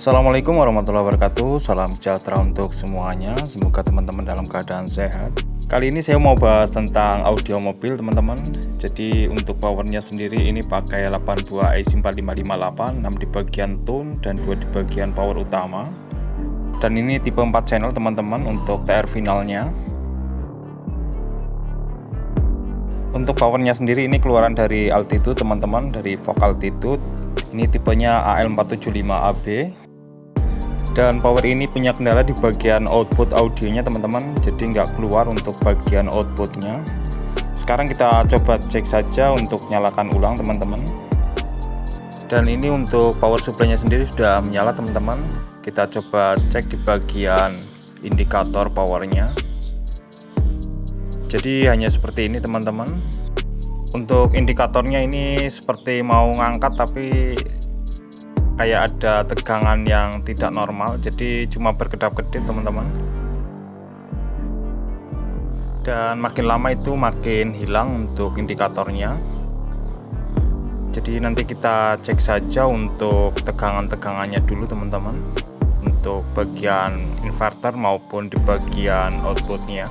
Assalamualaikum warahmatullahi wabarakatuh. Salam sejahtera untuk semuanya. Semoga teman-teman dalam keadaan sehat. Kali ini saya mau bahas tentang audio mobil teman-teman. Jadi untuk powernya sendiri ini pakai 82 IC4558, 6 di bagian tone dan 2 di bagian power utama. Dan ini tipe 4 channel teman-teman untuk TR finalnya. Untuk powernya sendiri ini keluaran dari Altitude teman-teman, dari Vogue Altitude. Ini tipenya AL475AB. Dan power ini punya kendala di bagian output audionya teman-teman, jadi nggak keluar untuk bagian outputnya. Sekarang kita coba cek saja untuk nyalakan ulang teman-teman. Dan ini untuk power supply-nya sendiri sudah menyala teman-teman. Kita coba cek di bagian indikator powernya. Jadi hanya seperti ini teman-teman. Untuk indikatornya ini seperti mau ngangkat tapi kayak ada tegangan yang tidak normal, jadi cuma berkedap-kedip teman-teman. Dan makin lama itu makin hilang untuk indikatornya. Jadi nanti kita cek saja untuk tegangan-tegangannya dulu teman-teman, untuk bagian inverter maupun di bagian outputnya.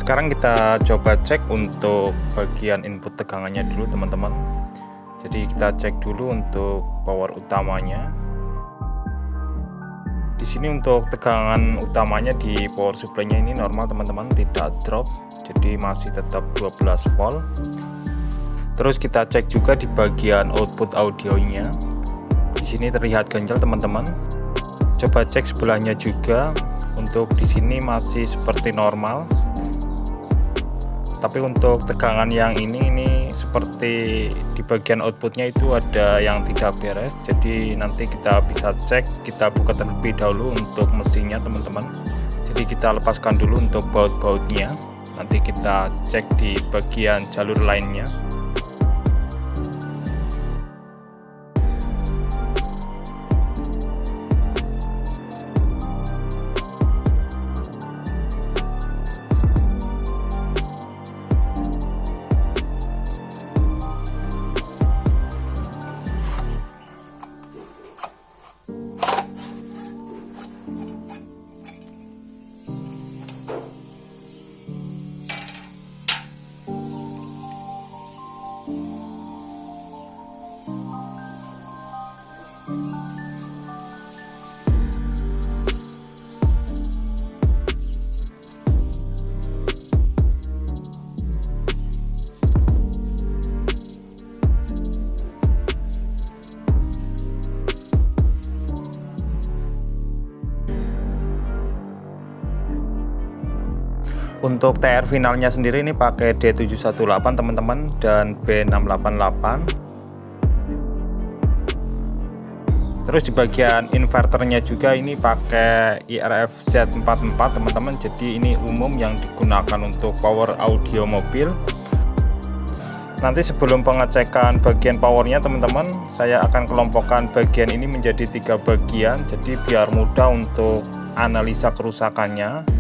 Sekarang kita coba cek untuk bagian input tegangannya dulu teman-teman. Jadi kita cek dulu untuk power utamanya. Di sini untuk tegangan utamanya di power supply-nya ini normal teman-teman, tidak drop. Jadi masih tetap 12 volt. Terus kita cek juga di bagian output audionya. Di sini terlihat ganjal teman-teman. Coba cek sebelahnya juga. Untuk di sini masih seperti normal. Tapi untuk tegangan yang ini seperti di bagian outputnya itu ada yang tidak beres. Jadi nanti kita bisa cek, kita buka terlebih dahulu untuk mesinnya teman-teman. Jadi kita lepaskan dulu untuk baut-bautnya. Nanti kita cek di bagian jalur lainnya. Untuk TR finalnya sendiri ini pakai D718 teman-teman dan B688. Terus di bagian inverternya juga ini pakai IRF Z44 teman-teman. Jadi ini umum yang digunakan untuk power audio mobil. Nanti sebelum pengecekan bagian powernya teman-teman, saya akan kelompokkan bagian ini menjadi 3 bagian. Jadi biar mudah untuk analisa kerusakannya.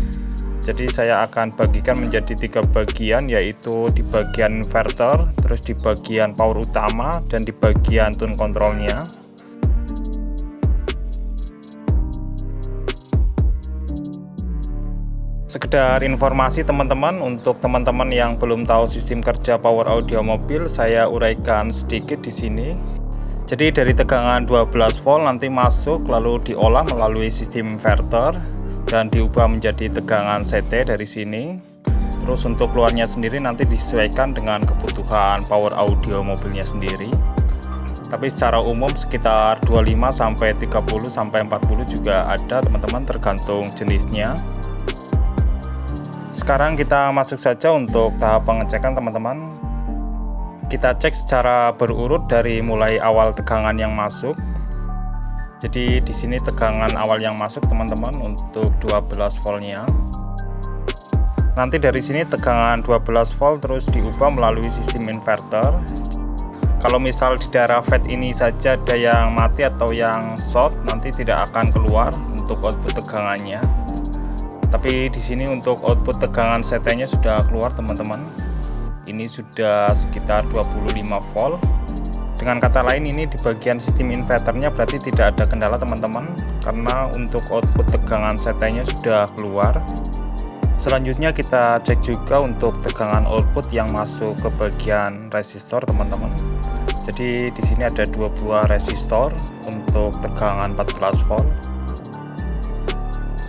Jadi saya akan bagikan menjadi 3 bagian, yaitu di bagian inverter, terus di bagian power utama, dan di bagian tune controlnya. Sekedar informasi teman-teman, untuk teman-teman yang belum tahu sistem kerja power audio mobil, saya uraikan sedikit di sini. Jadi dari tegangan 12 volt nanti masuk lalu diolah melalui sistem inverter dan diubah menjadi tegangan CT dari sini. Terus untuk keluarnya sendiri nanti disesuaikan dengan kebutuhan power audio mobilnya sendiri. Tapi secara umum sekitar 25 sampai 30 sampai 40 juga ada teman-teman, tergantung jenisnya. Sekarang kita masuk saja untuk tahap pengecekan teman-teman. Kita cek secara berurut dari mulai awal tegangan yang masuk. Jadi di sini tegangan awal yang masuk teman-teman untuk 12 voltnya. Nanti dari sini tegangan 12 volt terus diubah melalui sistem inverter. Kalau misal di daerah FET ini saja ada yang mati atau yang short, nanti tidak akan keluar untuk output tegangannya. Tapi di sini untuk output tegangan CT-nya sudah keluar teman-teman. Ini sudah sekitar 25 volt. Dengan kata lain, ini di bagian sistem inverternya berarti tidak ada kendala teman-teman, karena untuk output tegangan CT-nya sudah keluar. Selanjutnya kita cek juga untuk tegangan output yang masuk ke bagian resistor teman-teman. Jadi di sini ada 2 buah resistor untuk tegangan 14 volt.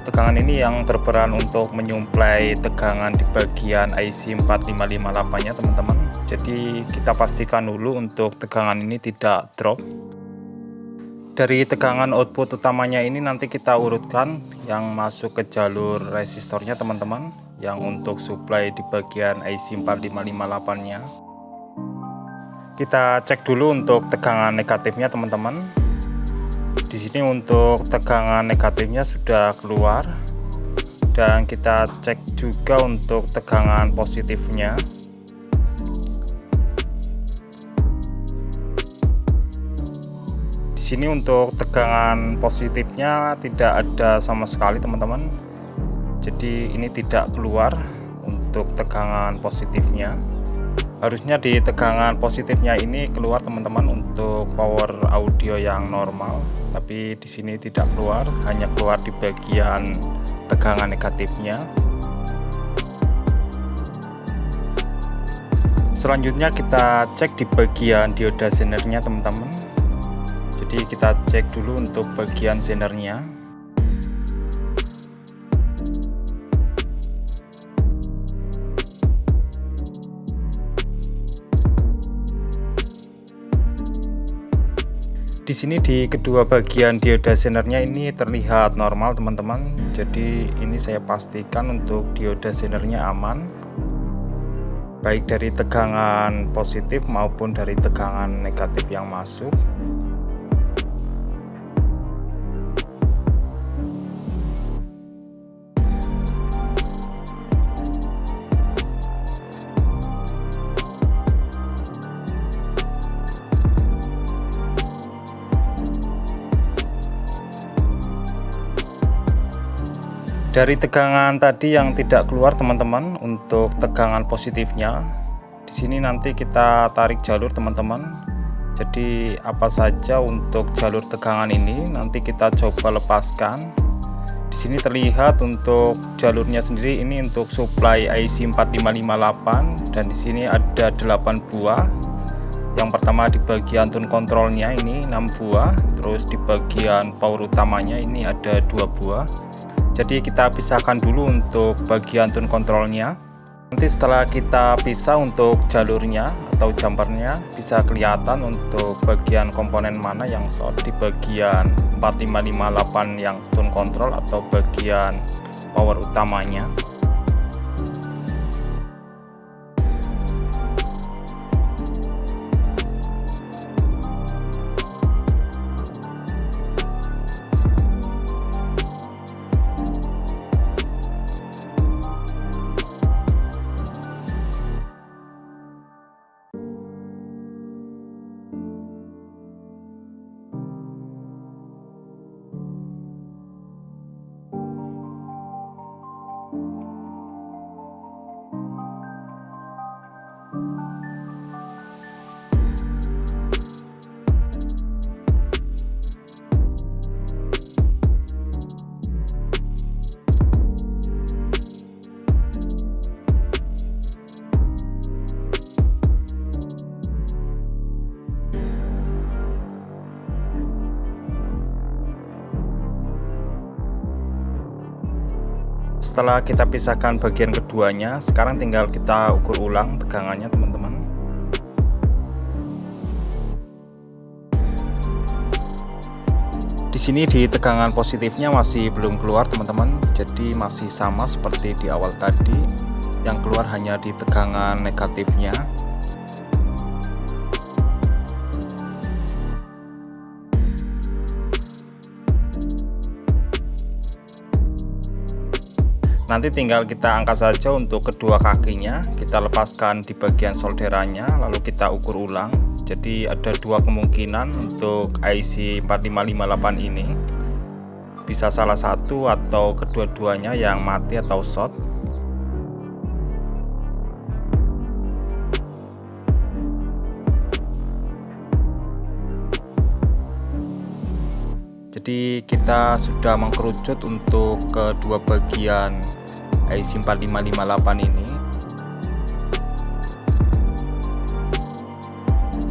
Tegangan ini yang berperan untuk menyuplai tegangan di bagian IC 4558-nya teman-teman. Jadi kita pastikan dulu untuk tegangan ini tidak drop. Dari tegangan output utamanya ini nanti kita urutkan yang masuk ke jalur resistornya teman-teman, yang untuk supply di bagian IC 4558-nya. Kita cek dulu untuk tegangan negatifnya teman-teman. Di sini untuk tegangan negatifnya sudah keluar, dan kita cek juga untuk tegangan positifnya. Di sini untuk tegangan positifnya tidak ada sama sekali teman-teman. Jadi ini tidak keluar untuk tegangan positifnya. Harusnya di tegangan positifnya ini keluar teman-teman untuk power audio yang normal, tapi di sini tidak keluar, hanya keluar di bagian tegangan negatifnya. Selanjutnya kita cek di bagian dioda zenernya teman-teman. Jadi kita cek dulu untuk bagian zenernya. Di sini di kedua bagian dioda zenernya ini terlihat normal teman-teman. Jadi ini saya pastikan untuk dioda zenernya aman, baik dari tegangan positif maupun dari tegangan negatif yang masuk. Dari tegangan tadi yang tidak keluar teman-teman, untuk tegangan positifnya di sini nanti kita tarik jalur teman-teman. Jadi apa saja untuk jalur tegangan ini nanti kita coba lepaskan. Di sini terlihat untuk jalurnya sendiri ini untuk supply IC 4558, dan di sini ada 8 buah. Yang pertama di bagian tune controlnya ini 6 buah, terus di bagian power utamanya ini ada 2 buah. Jadi kita pisahkan dulu untuk bagian tune controlnya. Nanti setelah kita pisah untuk jalurnya atau jumpernya, bisa kelihatan untuk bagian komponen mana yang short di bagian 4558 yang tune control atau bagian power utamanya. Setelah kita pisahkan bagian keduanya, sekarang tinggal kita ukur ulang tegangannya teman-teman. Di sini di tegangan positifnya masih belum keluar teman-teman, jadi masih sama seperti di awal tadi. Yang keluar hanya di tegangan negatifnya. Nanti tinggal kita angkat saja untuk kedua kakinya, kita lepaskan di bagian solderannya, lalu kita ukur ulang. Jadi ada dua kemungkinan untuk IC 4558 ini. bisa salah satu atau kedua-duanya yang mati atau short. Jadi kita sudah mengkerucut untuk kedua bagian IC 4558 ini.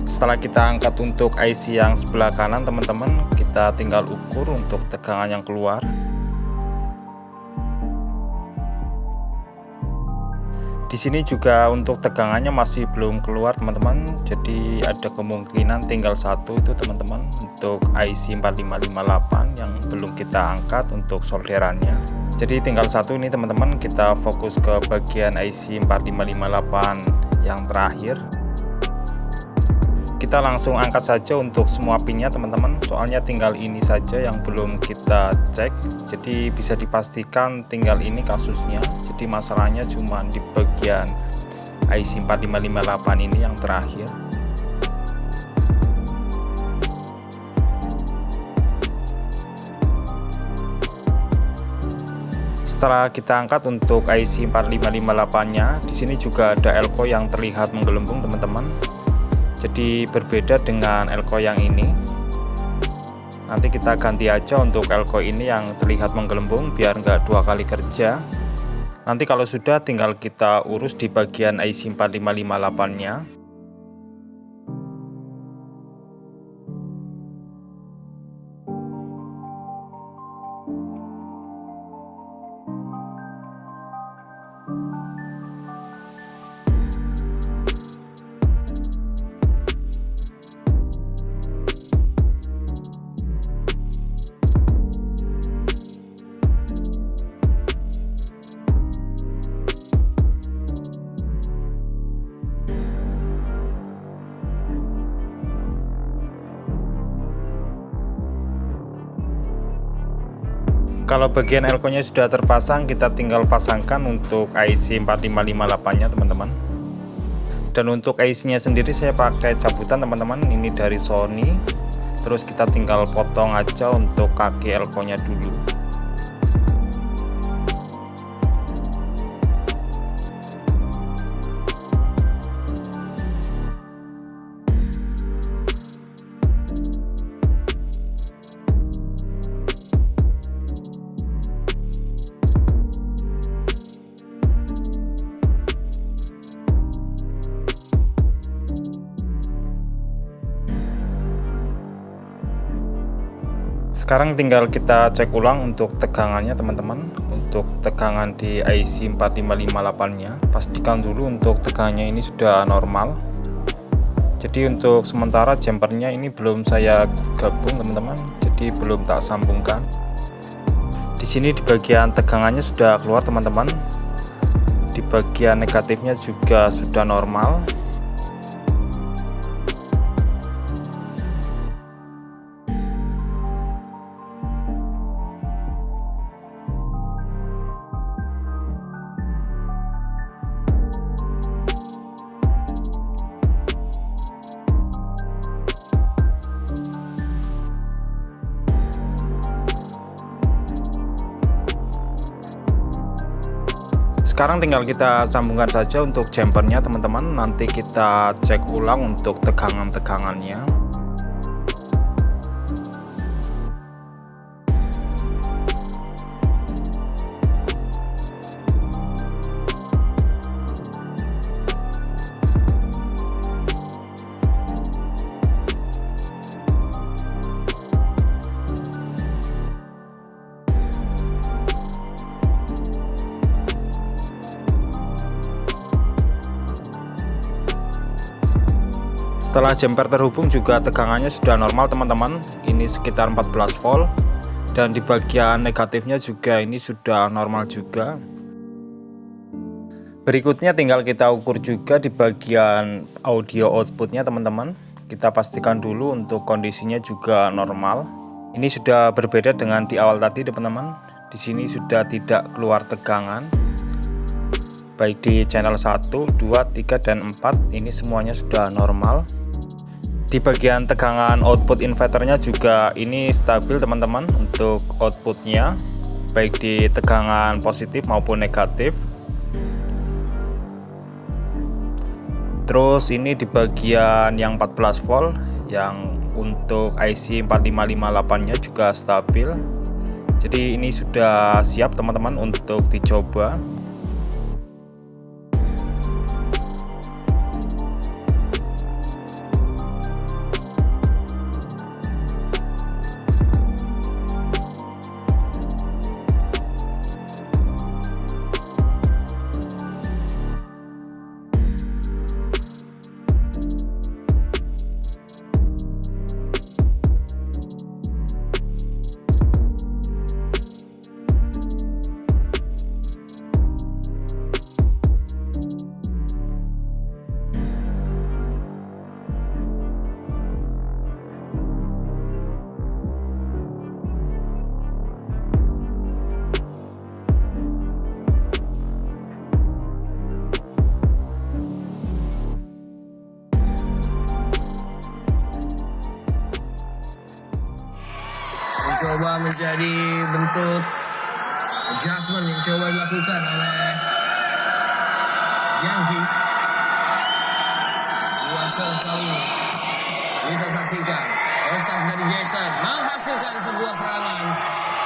Setelah kita angkat untuk IC yang sebelah kanan teman-teman, kita tinggal ukur untuk tegangan yang keluar. Di sini juga untuk tegangannya masih belum keluar teman-teman, jadi ada kemungkinan tinggal satu itu teman-teman untuk IC 4558 yang belum kita angkat untuk solderannya. Jadi tinggal satu ini teman-teman, kita fokus ke bagian IC 4558 yang terakhir. Kita langsung angkat saja untuk semua pinnya teman-teman, soalnya tinggal ini saja yang belum kita cek, jadi bisa dipastikan tinggal ini kasusnya. Jadi masalahnya cuma di bagian IC 4558 ini yang terakhir. Setelah kita angkat untuk IC 4558-nya, di sini juga ada elko yang terlihat menggelembung teman-teman. Jadi berbeda dengan elko yang ini. Nanti kita ganti aja untuk elko ini yang terlihat menggelembung biar nggak dua kali kerja. Nanti kalau sudah tinggal kita urus di bagian IC 4558-nya. Kalau bagian elko-nya sudah terpasang, kita tinggal pasangkan untuk IC 4558-nya teman-teman. Dan untuk IC-nya sendiri saya pakai cabutan teman-teman, ini dari Sony. Terus kita tinggal potong aja untuk kaki elko-nya dulu. Sekarang tinggal kita cek ulang untuk tegangannya teman-teman. Untuk tegangan di IC 4558-nya, pastikan dulu untuk tegangannya ini sudah normal. Jadi untuk sementara jumpernya ini belum saya gabung teman-teman, jadi belum tak sambungkan. Di sini di bagian tegangannya sudah keluar teman-teman. Di bagian negatifnya juga sudah normal. Sekarang tinggal kita sambungkan saja untuk jumpernya teman-teman. Nanti kita cek ulang untuk tegangan-tegangannya. Setelah jumper terhubung juga tegangannya sudah normal teman-teman, ini sekitar 14 volt, dan di bagian negatifnya juga ini sudah normal juga. Berikutnya tinggal kita ukur juga di bagian audio outputnya teman-teman. Kita pastikan dulu untuk kondisinya juga normal. Ini sudah berbeda dengan di awal tadi teman-teman. Di sini sudah tidak keluar tegangan. Baik di channel 1, 2, 3, dan 4 ini semuanya sudah normal. Di bagian tegangan output inverternya juga ini stabil teman-teman untuk outputnya, baik di tegangan positif maupun negatif. Terus ini di bagian yang 14 volt, yang untuk IC 4558 nya juga stabil. Jadi ini sudah siap teman-teman untuk dicoba. Mencoba menjadi bentuk adjustment yang coba dilakukan oleh Jiangji. Dua kali ini kita saksikan Restart dari Jason menghasilkan sebuah serangan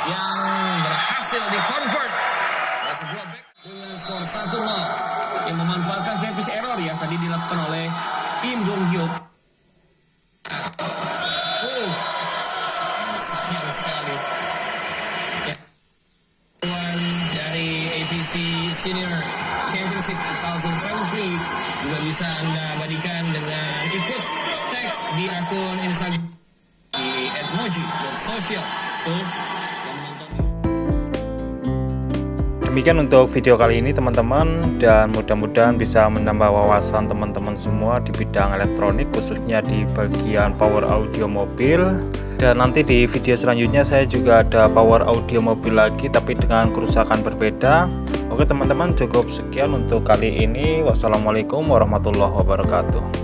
yang berhasil di convert oleh sebuah back dengan skor 1-0 yang memanfaatkan service error yang tadi dilakukan oleh Im Dong Hyuk. Sayang sekali ya. Dari APC Senior Championship 2023 juga bisa Anda abadikan dengan ikut tag di akun Instagram di @moji.social. Demikian untuk video kali ini teman-teman, dan mudah-mudahan bisa menambah wawasan teman-teman semua di bidang elektronik, khususnya di bagian power audio mobil. Dan nanti di video selanjutnya saya juga ada power audio mobil lagi, tapi dengan kerusakan berbeda. Oke teman-teman, cukup sekian untuk kali ini. Wassalamualaikum warahmatullahi wabarakatuh.